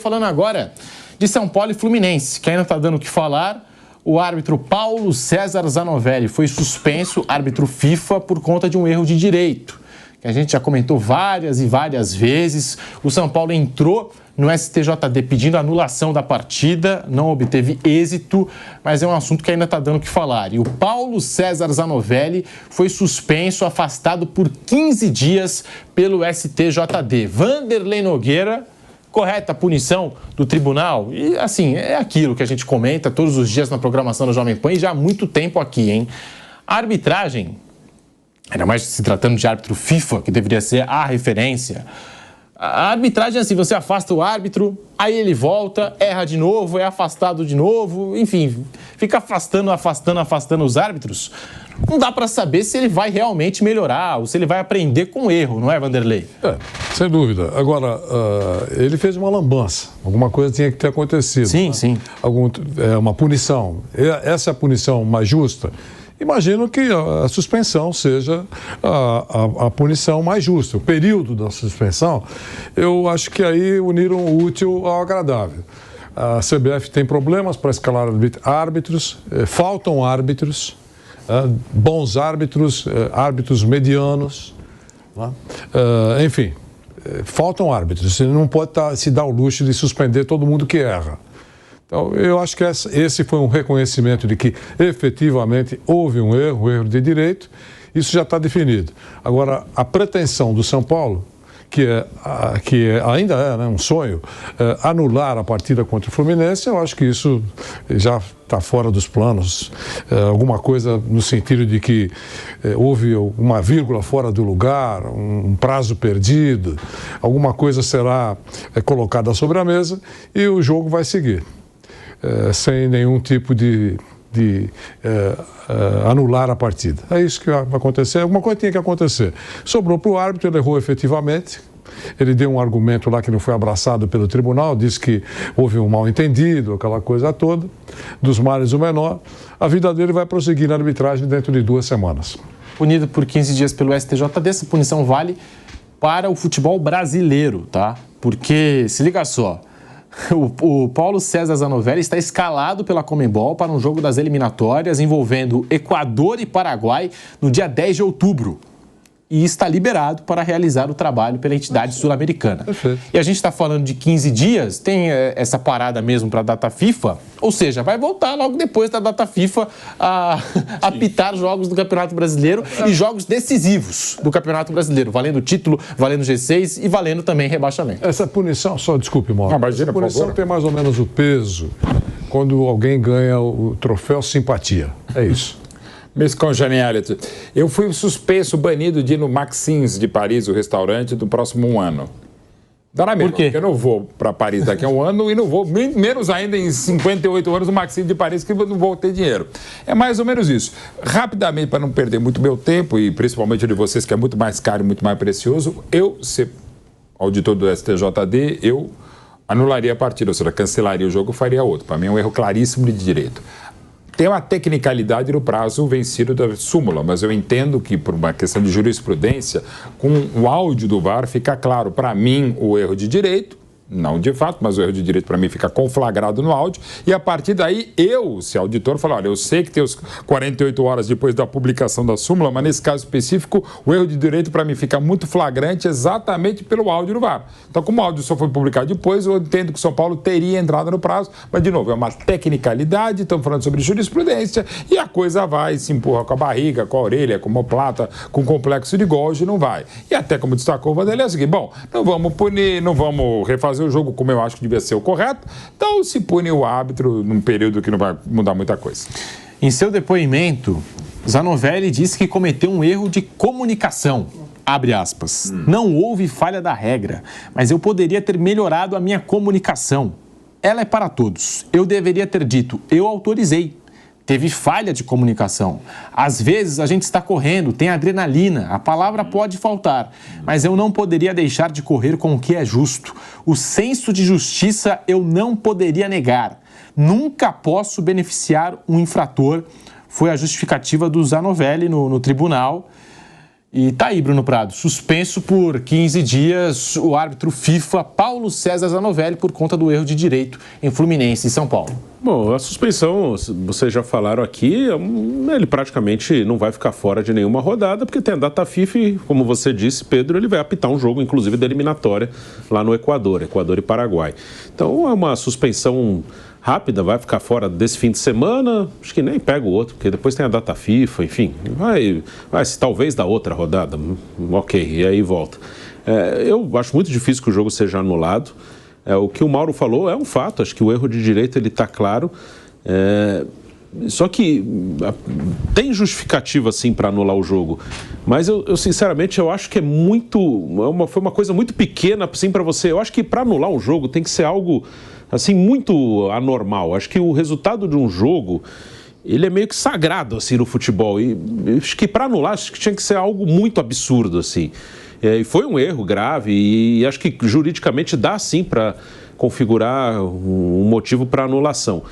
falando agora de São Paulo e Fluminense, que ainda está dando o que falar. O árbitro Paulo César Zanovelli foi suspenso, árbitro FIFA, por conta de um erro de direito, que a gente já comentou várias e várias vezes. O São Paulo entrou no STJD pedindo anulação da partida, não obteve êxito, mas é um assunto que ainda está dando o que falar. E o Paulo César Zanovelli foi suspenso, afastado por 15 dias pelo STJD. Vanderlei Nogueira, correta a punição do tribunal? E, assim, é aquilo que a gente comenta todos os dias na programação da Jovem Pan e já há muito tempo aqui, hein? A arbitragem, ainda mais se tratando de árbitro FIFA, que deveria ser a referência, a arbitragem é assim, você afasta o árbitro, aí ele volta, erra de novo, é afastado de novo, enfim, fica afastando os árbitros. Não dá para saber se ele vai realmente melhorar ou se ele vai aprender com o erro, não é, Vanderlei? Sem dúvida. Agora, ele fez uma lambança, alguma coisa tinha que ter acontecido. Sim, né? sim. Uma punição. Essa é a punição mais justa? Imagino que a suspensão seja a punição mais justa. O período da suspensão, eu acho que aí uniram o útil ao agradável. A CBF tem problemas para escalar árbitros, faltam árbitros, bons árbitros, árbitros medianos, né? Enfim, faltam árbitros. Você não pode se dar o luxo de suspender todo mundo que erra. Então, eu acho que esse foi um reconhecimento de que efetivamente houve um erro de direito, isso já está definido. Agora, a pretensão do São Paulo, que ainda é, né, um sonho, anular a partida contra o Fluminense, eu acho que isso já está fora dos planos. Alguma coisa no sentido de que houve uma vírgula fora do lugar, um prazo perdido, alguma coisa será colocada sobre a mesa e o jogo vai seguir. Sem nenhum tipo de anular a partida. É isso que vai acontecer. Alguma coisa tinha que acontecer. Sobrou para o árbitro, ele errou efetivamente. Ele deu um argumento lá que não foi abraçado pelo tribunal, disse que houve um mal-entendido, aquela coisa toda, dos males o menor. A vida dele vai prosseguir na arbitragem dentro de 2 semanas. Punido por 15 dias pelo STJD, essa punição vale para o futebol brasileiro, tá? Porque, se liga só, o Paulo César Zanovelli está escalado pela Conmebol para um jogo das eliminatórias envolvendo Equador e Paraguai no dia 10 de outubro. E está liberado para realizar o trabalho pela entidade sul-americana. Perfeito. E a gente está falando de 15 dias, tem essa parada mesmo para a data FIFA, ou seja, vai voltar logo depois da data FIFA a apitar jogos do Campeonato Brasileiro e jogos decisivos do Campeonato Brasileiro, valendo título, valendo G6 e valendo também rebaixamento. Essa punição, só desculpe, Mauro, imagina, essa punição tem mais ou menos o peso quando alguém ganha o troféu simpatia. É isso. Miss Congeniality, eu fui suspenso, banido de ir no Maxins de Paris, o restaurante, do próximo ano. Dá na mesma, Por quê? Porque eu não vou para Paris daqui a um ano e não vou, menos ainda em 58 anos, no Maxins de Paris, que eu não vou ter dinheiro. É mais ou menos isso. Rapidamente, para não perder muito meu tempo, e principalmente de vocês, que é muito mais caro e muito mais precioso, eu, ser auditor do STJD, eu anularia a partida, ou seja, cancelaria o jogo e faria outro. Para mim é um erro claríssimo de direito. Tem uma tecnicalidade no prazo vencido da súmula, mas eu entendo que, por uma questão de jurisprudência, com o áudio do VAR fica claro, para mim, o erro de direito, não de fato, mas o erro de direito para mim fica conflagrado no áudio, e a partir daí eu, se auditor, falo, olha, eu sei que tem os 48 horas depois da publicação da súmula, mas nesse caso específico, o erro de direito para mim fica muito flagrante exatamente pelo áudio do VAR. Então, como o áudio só foi publicado depois, eu entendo que o São Paulo teria entrado no prazo, mas, de novo, é uma tecnicalidade, estamos falando sobre jurisprudência, e a coisa vai, se empurra com a barriga, com a orelha, com a omoplata, com o complexo de Golgi, não vai. E até como destacou o Vanderlei, é o seguinte, bom, não vamos punir, não vamos refazer o jogo como eu acho que devia ser o correto, então se pune o árbitro num período que não vai mudar muita coisa. Em seu depoimento, Zanovelli disse que cometeu um erro de comunicação. Abre aspas. Não houve falha da regra, mas eu poderia ter melhorado a minha comunicação. Ela é para todos. Eu deveria ter dito, eu autorizei. Teve falha de comunicação. Às vezes a gente está correndo, tem adrenalina, a palavra pode faltar, mas eu não poderia deixar de correr com o que é justo. O senso de justiça eu não poderia negar. Nunca posso beneficiar um infrator, foi a justificativa do Zanovelli no tribunal. E tá aí, Bruno Prado, suspenso por 15 dias o árbitro FIFA Paulo César Zanovelli por conta do erro de direito em Fluminense e São Paulo. Bom, a suspensão, vocês já falaram aqui, ele praticamente não vai ficar fora de nenhuma rodada, porque tem a data FIFA e, como você disse, Pedro, ele vai apitar um jogo, inclusive, da eliminatória lá no Equador e Paraguai. Então, é uma suspensão rápida, vai ficar fora desse fim de semana, acho que nem pega o outro, porque depois tem a data FIFA, enfim, vai talvez da outra rodada, ok, e aí volta. Eu acho muito difícil que o jogo seja anulado. O que o Mauro falou é um fato, acho que o erro de direito ele está claro, só que tem justificativa sim para anular o jogo, mas eu sinceramente eu acho que foi uma coisa muito pequena assim para você. Eu acho que para anular um jogo tem que ser algo assim muito anormal. Acho que o resultado de um jogo ele é meio que sagrado assim no futebol e acho que para anular acho que tinha que ser algo muito absurdo assim. E foi um erro grave e acho que juridicamente dá sim para configurar um motivo para anulação.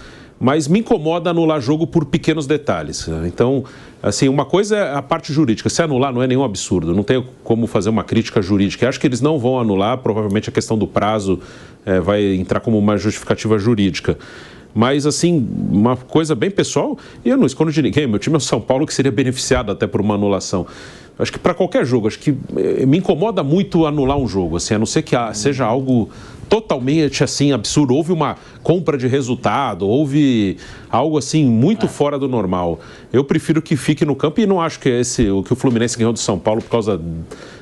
Mas me incomoda anular jogo por pequenos detalhes. Então, assim, uma coisa é a parte jurídica. Se anular não é nenhum absurdo, não tem como fazer uma crítica jurídica. Eu acho que eles não vão anular, provavelmente a questão do prazo vai entrar como uma justificativa jurídica. Mas, assim, uma coisa bem pessoal, e eu não escondo de ninguém, meu time é o São Paulo, que seria beneficiado até por uma anulação. Acho que para qualquer jogo, acho que me incomoda muito anular um jogo, assim, a não ser que seja algo totalmente assim absurdo. Houve uma compra de resultado, houve algo assim muito fora do normal. Eu prefiro que fique no campo e não acho que o que o Fluminense ganhou do São Paulo por causa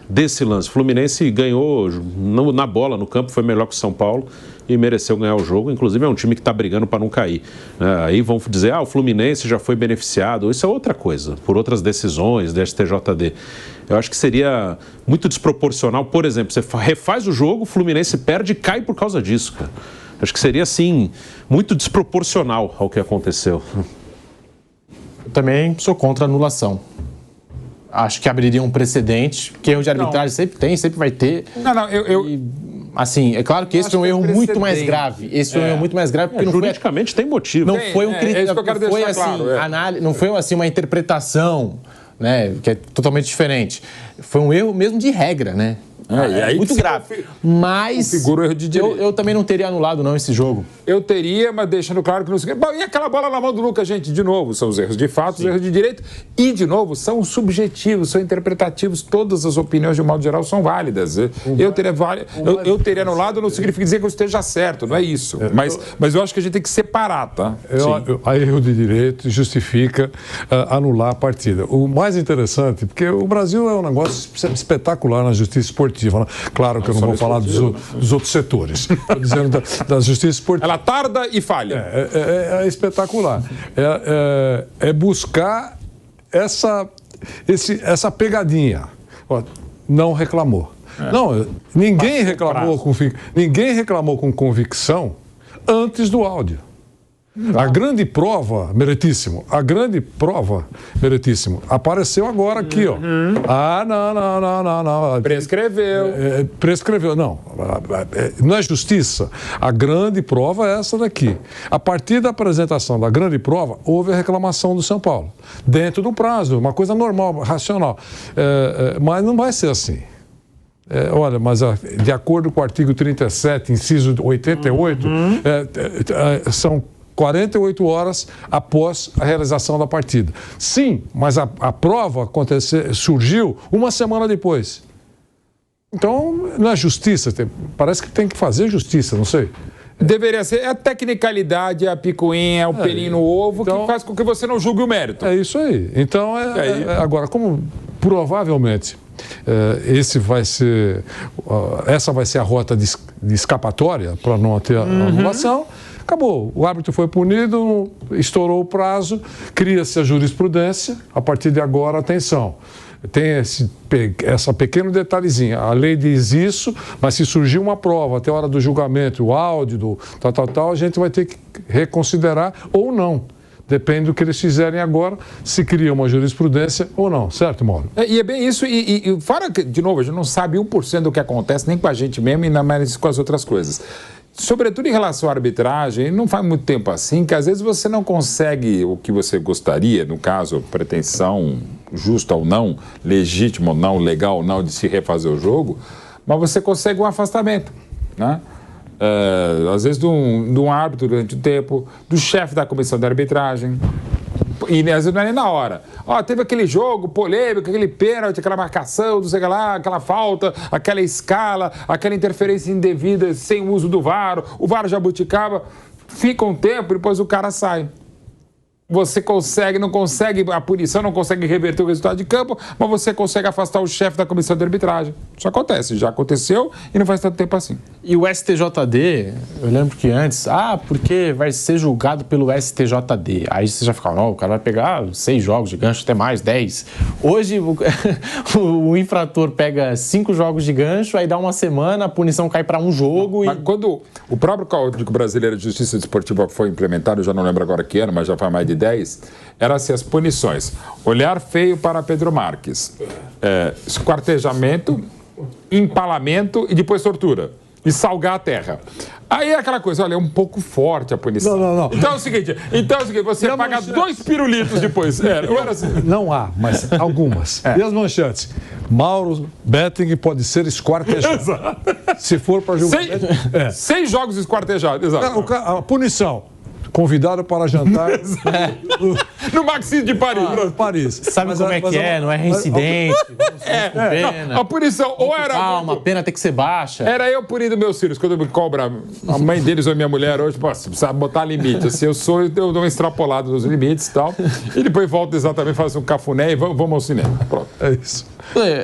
desse lance. O Fluminense ganhou na bola, no campo, foi melhor que o São Paulo e mereceu ganhar o jogo. Inclusive é um time que está brigando para não cair. Aí vão dizer, o Fluminense já foi beneficiado. Isso é outra coisa, por outras decisões da STJD. Eu acho que seria muito desproporcional. Por exemplo, você refaz o jogo, o Fluminense perde e cai por causa disso, cara. Acho que seria, assim, muito desproporcional ao que aconteceu. Eu também sou contra a anulação. Acho que abriria um precedente, que erro de arbitragem sempre tem, sempre vai ter. Assim, é claro que esse foi um erro muito mais grave. Esse foi um erro muito mais grave porque juridicamente tem motivo. Não foi um critério, não foi assim uma interpretação, né, que é totalmente diferente. Foi um erro mesmo de regra, né? Muito grave. Mas configura o erro de direito. Eu também não teria anulado não esse jogo. Eu teria, mas deixando claro que não sei. E aquela bola na mão do Lucas, gente, de novo, são os erros de fato, os erros de direito. E, de novo, são subjetivos, são interpretativos. Todas as opiniões, de um modo geral, são válidas. Eu teria anulado não significa dizer que eu esteja certo, não é isso. Mas eu acho que a gente tem que separar, tá? A erro de direito justifica anular a partida. O mais interessante, porque o Brasil é um negócio espetacular na justiça esportiva. Né? Claro que eu não vou falar dos outros setores. Estou dizendo da justiça esportiva. Ela tarda e falha. É espetacular. É buscar essa pegadinha. Não reclamou. Não, ninguém reclamou com convicção antes do áudio. A grande prova, meritíssimo, apareceu agora aqui, ó. Não. Prescreveu, não. Não é justiça. A grande prova é essa daqui. A partir da apresentação da grande prova, houve a reclamação do São Paulo. Dentro do prazo, uma coisa normal, racional. Mas não vai ser assim. Mas de acordo com o artigo 37, inciso 88, são 48 horas após a realização da partida. Sim, mas a prova surgiu uma semana depois. Então, não é justiça. Parece que tem que fazer justiça, não sei. Deveria ser a tecnicalidade, a picuinha, o pelinho no ovo, que faz com que você não julgue o mérito. É isso aí. Então, agora, como provavelmente essa vai ser a rota de escapatória para não ter a anulação, acabou. O árbitro foi punido, estourou o prazo, cria-se a jurisprudência. A partir de agora, atenção, tem essa pequeno detalhezinho. A lei diz isso, mas se surgir uma prova até a hora do julgamento, o áudio, a gente vai ter que reconsiderar ou não. Depende do que eles fizerem agora, se cria uma jurisprudência ou não, certo, Mauro? E é bem isso, e fora que, de novo, a gente não sabe 1% do que acontece, nem com a gente mesmo, e ainda mais com as outras coisas. sobretudo em relação à arbitragem, não faz muito tempo assim, que às vezes você não consegue o que você gostaria, no caso, pretensão justa ou não, legítima ou não, legal ou não, de se refazer o jogo, mas você consegue um afastamento, né? Às vezes de um árbitro durante o tempo, do chefe da comissão de arbitragem, e às vezes não é nem na hora. Teve aquele jogo polêmico, aquele pênalti, aquela marcação, não sei o que lá, aquela falta, aquela escala, aquela interferência indevida sem o uso do VAR, o VAR jabuticaba, fica um tempo e depois o cara sai. Você não consegue, a punição não consegue reverter o resultado de campo, mas você consegue afastar o chefe da comissão de arbitragem. Isso acontece, já aconteceu e não faz tanto tempo assim. E o STJD, eu lembro que antes, porque vai ser julgado pelo STJD. Aí você já fica, não, o cara vai pegar 6 jogos de gancho, até mais, 10. Hoje o infrator pega 5 jogos de gancho, aí dá uma semana, a punição cai para um jogo. Mas quando o próprio Código Brasileiro de Justiça Desportiva foi implementado, eu já não lembro agora que ano, mas já faz mais de 10, eram assim as punições. Olhar feio para Pedro Marques, esquartejamento, empalamento e depois tortura. E salgar a terra. Aí é aquela coisa, olha, é um pouco forte a punição. Não. Então é o seguinte, você paga 2 pirulitos depois. Assim. Não há, mas algumas. E as manchetes? Mauro Betting pode ser esquartejado. Exato. Se for para julgar... 6 jogos esquartejados, exato. A punição. Convidado para jantar no Maxime de Paris. Paris. Sabe como é que é? Não é reincidente. Não, a punição ou era... Calma, a pena tem que ser baixa. Era eu punindo meus filhos. Quando me cobra a mãe deles ou a minha mulher hoje, precisa botar limite. Assim, eu dou uma extrapolada nos limites e tal. E depois volto exatamente, faço um cafuné e vamos ao cinema. Pronto. É isso.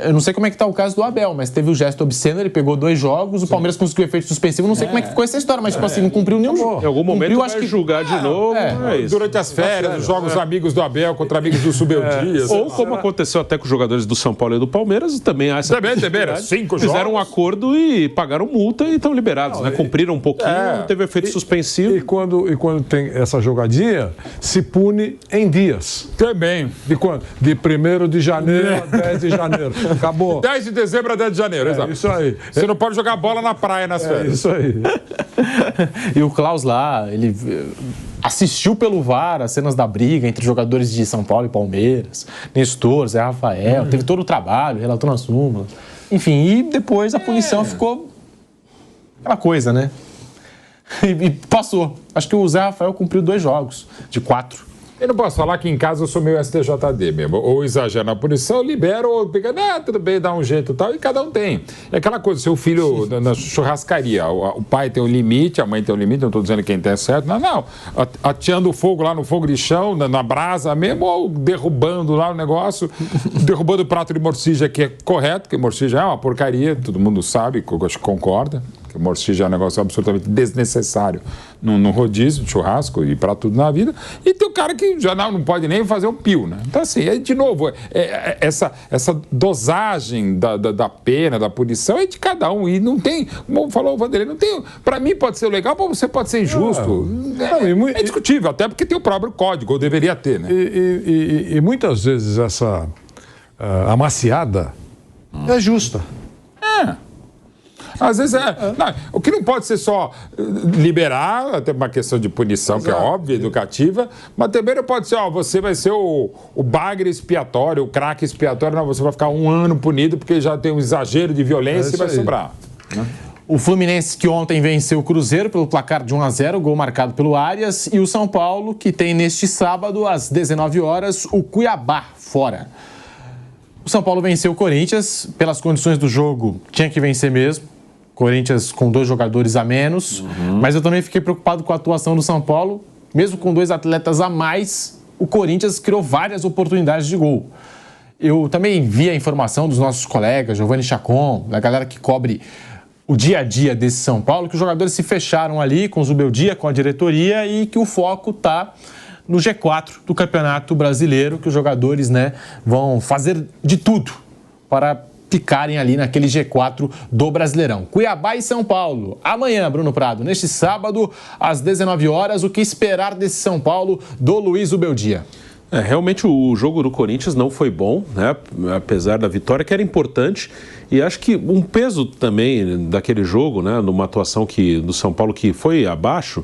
Eu não sei como é que tá o caso do Abel, mas teve o gesto obsceno, ele pegou 2 jogos, o Palmeiras conseguiu efeito suspensivo, não sei como é que ficou essa história, mas tipo assim, não cumpriu nenhum jogo. Em algum momento cumpriu, vai julgar de novo, isso. Durante as férias, os jogos amigos do Abel contra amigos do Subeldia. Ou como aconteceu até com os jogadores do São Paulo e do Palmeiras, também há essa possibilidade. 5 jogos. Fizeram um acordo e pagaram multa e estão liberados, né? Cumpriram um pouquinho, não teve efeito suspensivo. E quando tem essa jogadinha, se pune em dias. Também. De quando? De 1º de janeiro a 10 de janeiro. Acabou. 10 de dezembro a 10 de janeiro, exato. Isso aí. Você não pode jogar bola na praia nas férias. Isso aí. E o Klaus lá, ele assistiu pelo VAR as cenas da briga entre jogadores de São Paulo e Palmeiras, Nestor, Zé Rafael, teve todo o trabalho, relatou na súmula. Enfim, e depois a punição ficou aquela coisa, né? E passou. Acho que o Zé Rafael cumpriu 2 jogos de 4. Eu não posso falar que em casa eu sou meio STJD mesmo. Ou exagero na punição, libero, ou pega, tudo bem, dá um jeito e tal, e cada um tem. É aquela coisa, seu filho na churrascaria, o pai tem um limite, a mãe tem um limite, não estou dizendo quem tem certo, não. Ateando o fogo lá no fogo de chão, na brasa mesmo, ou derrubando lá o negócio, derrubando o prato de morcilla, que é correto, porque morcilla é uma porcaria, todo mundo sabe, acho que concorda. Que morcilla é um negócio absolutamente desnecessário no rodízio, de churrasco e para tudo na vida. E tem o cara que já não pode nem fazer um pio, né? Então, assim, de novo, essa dosagem da pena, da punição é de cada um. E não tem, como falou o Vanderlei, não tem. Para mim pode ser legal, para você pode ser injusto. É discutível, até porque tem o próprio código, ou deveria ter, né? E muitas vezes essa amaciada é justa. Às vezes não, o que não pode ser só liberar, até uma questão de punição, exato, que é óbvia, educativa, mas também não pode ser, você vai ser o bagre expiatório, o craque expiatório, não, você vai ficar 1 ano punido porque já tem um exagero de violência e vai sobrar. Né? O Fluminense, que ontem venceu o Cruzeiro pelo placar de 1-0, gol marcado pelo Arias, e o São Paulo, que tem neste sábado, às 19 horas, o Cuiabá fora. O São Paulo venceu o Corinthians, pelas condições do jogo, tinha que vencer mesmo. Corinthians com 2 jogadores a menos, mas eu também fiquei preocupado com a atuação do São Paulo. Mesmo com 2 atletas a mais, o Corinthians criou várias oportunidades de gol. Eu também vi a informação dos nossos colegas, Giovanni Chacon, da galera que cobre o dia a dia desse São Paulo, que os jogadores se fecharam ali com o Zubeldia, com a diretoria, e que o foco está no G4 do Campeonato Brasileiro, que os jogadores, né, vão fazer de tudo para ficarem ali naquele G4 do Brasileirão. Cuiabá e São Paulo. Amanhã, Bruno Prado, neste sábado, às 19 horas, o que esperar desse São Paulo do Luiz Zubeldia? Realmente o jogo do Corinthians não foi bom, né? Apesar da vitória, que era importante. E acho que um peso também daquele jogo, né? Numa atuação do São Paulo que foi abaixo,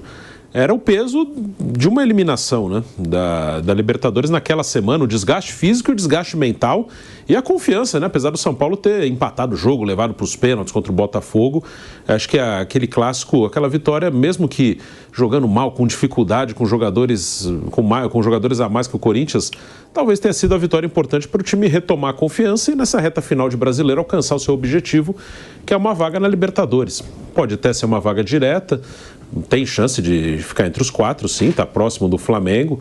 era o peso de uma eliminação, né, da Libertadores naquela semana, o desgaste físico e o desgaste mental e a confiança, né, apesar do São Paulo ter empatado o jogo, levado para os pênaltis contra o Botafogo. Acho que aquele clássico, aquela vitória, mesmo que jogando mal, com dificuldade, com jogadores a mais que o Corinthians, talvez tenha sido a vitória importante para o time retomar a confiança e nessa reta final de Brasileiro alcançar o seu objetivo, que é uma vaga na Libertadores. Pode até ser uma vaga direta, tem chance de ficar entre os 4, sim, está próximo do Flamengo.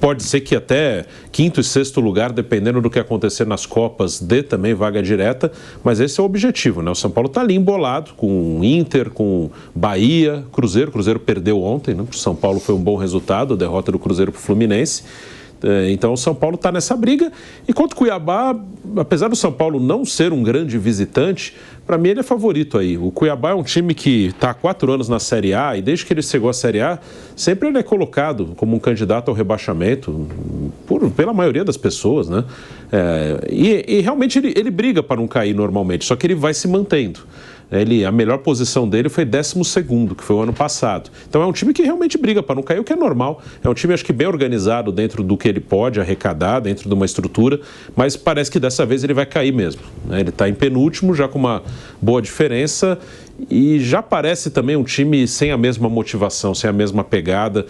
Pode ser que até 5º e 6º lugar, dependendo do que acontecer nas Copas, dê também vaga direta, mas esse é o objetivo, né? O São Paulo está ali embolado com Inter, com Bahia, Cruzeiro. Cruzeiro perdeu ontem, né? O São Paulo foi um bom resultado, a derrota do Cruzeiro para o Fluminense. Então o São Paulo está nessa briga. E quanto ao Cuiabá, apesar do São Paulo não ser um grande visitante, para mim ele é favorito aí. O Cuiabá é um time que está há 4 anos na Série A e desde que ele chegou à Série A, sempre ele é colocado como um candidato ao rebaixamento pela maioria das pessoas, né? E realmente ele briga para não cair normalmente, só que ele vai se mantendo. A melhor posição dele foi 12º, que foi o ano passado. Então é um time que realmente briga para não cair, o que é normal. É um time, acho que bem organizado dentro do que ele pode arrecadar, dentro de uma estrutura, mas parece que dessa vez ele vai cair mesmo, né? Ele está em penúltimo, já com uma boa diferença, e já parece também um time sem a mesma motivação, sem a mesma pegada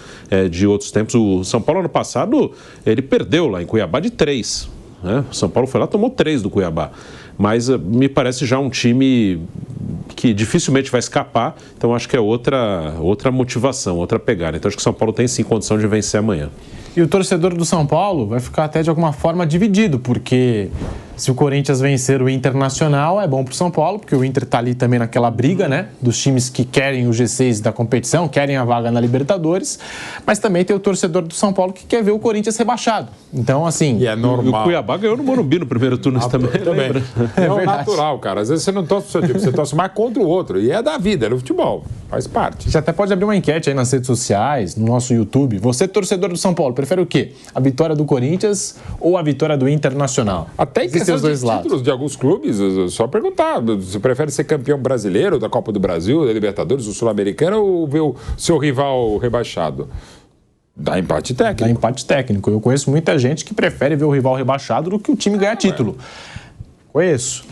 de outros tempos. O São Paulo, ano passado, ele perdeu lá em Cuiabá de 3. Né? O São Paulo foi lá e tomou 3 do Cuiabá. Mas me parece já um time que dificilmente vai escapar, então acho que é outra motivação, outra pegada. Então acho que o São Paulo tem sim condição de vencer amanhã. E o torcedor do São Paulo vai ficar até de alguma forma dividido, porque se o Corinthians vencer o Internacional é bom para o São Paulo, porque o Inter está ali também naquela briga, né, dos times que querem o G6 da competição, querem a vaga na Libertadores, mas também tem o torcedor do São Paulo que quer ver o Corinthians rebaixado. Então, assim... E é normal. O Cuiabá ganhou no Morumbi no primeiro turno também. É natural, cara. Às vezes você não torce pro seu time, você torce mais contra o outro. E é da vida, é do futebol. Faz parte. A gente até pode abrir uma enquete aí nas redes sociais, no nosso YouTube. Você, torcedor do São Paulo, prefere o quê? A vitória do Corinthians ou a vitória do Internacional? Até em questão de títulos de alguns clubes, só perguntar. Você prefere ser campeão brasileiro da Copa do Brasil, da Libertadores, do Sul-Americano ou ver o seu rival rebaixado? Dá empate técnico. Dá empate técnico. Eu conheço muita gente que prefere ver o rival rebaixado do que o time ganhar título. Conheço.